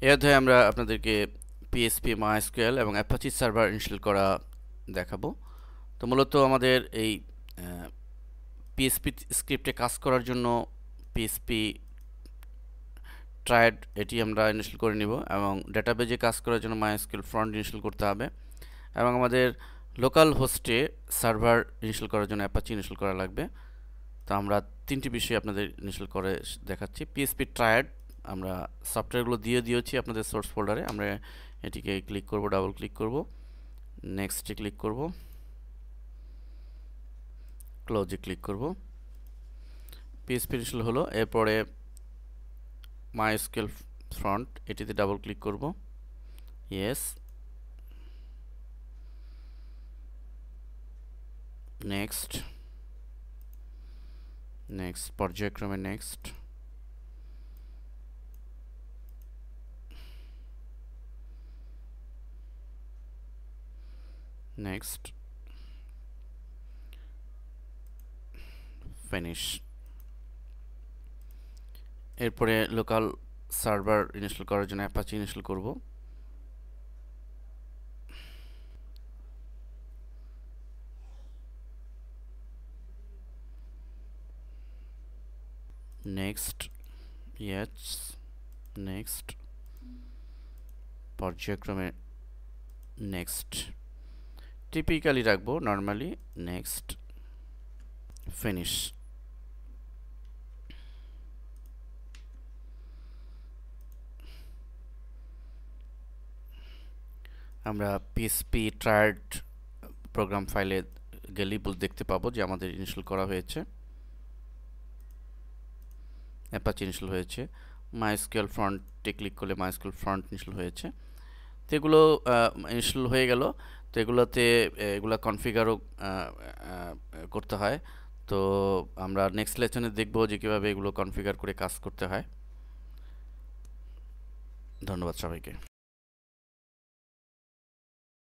এই অধ্যায়ে আমরা আপনাদেরকে পিএসপি মাইএসকিউএল এবং অ্যাপাচি সার্ভার ইনস্টল করা দেখাবো। তো মূলত আমাদের এই পিএসপি স্ক্রিপ্টে কাজ করার জন্য পিএসপি ট্রায়াড এটি আমরা ইনস্টল করে নিব এবং ডাটাবেজে কাজ করার জন্য মাইএসকিউএল ফ্রন্ট ইনস্টল করতে হবে এবং আমাদের লোকাল হোস্টে সার্ভার ইনস্টল করার জন্য অ্যাপাচি ইনস্টল করা লাগবে। তো আমরা তিনটি বিষয় আপনাদের ইনস্টল করে দেখাচ্ছি। পিএসপি ট্রায়াড আমরা সফটওয়্যারগুলো দিয়েছি আপনাদের সোর্স ফোল্ডারে। আমরা এটিকে ক্লিক করব, ডাবল ক্লিক করব, নেক্সটে ক্লিক করব, ক্লোজে ক্লিক করব। পিএসপি ইনস্টল হলো। এরপরে মাইএসকিউএল ফ্রন্ট এটিতে ডাবল ক্লিক করব, ইয়েস, নেক্সট, পর্যায়ক্রমে নেক্সট, নেক্সট, ফিনিশ। এরপরে লোকাল সার্ভার ইনস্টল করার জন্য অ্যাপাচি ইনস্টল করব। নেক্সট, ইয়েস, নেক্সট, পর্যায়ক্রমে নেক্সট, টিপিক্যালি রাখবো নর্মালি, নেক্সট, ফিনিশ। আমরা পিএসপি ট্রায়াড প্রোগ্রাম ফাইলে গেলেই দেখতে পাবো যে আমাদের ইনস্টল করা হয়েছে, অ্যাপাচি ইনস্টল হয়েছে। মাইএসকিউএল ফ্রন্টে ক্লিক করলে মাইএসকিউএল ফ্রন্ট ইনস্টল হয়েছে। তো এগুলো ইনস্টল হয়ে গেল। তো এগুলোতে এগুলা কনফিগারও করতে হয়। তো আমরা নেক্সট লেসনে দেখব যে কীভাবে এগুলো কনফিগার করে কাজ করতে হয়। ধন্যবাদ সবাইকে।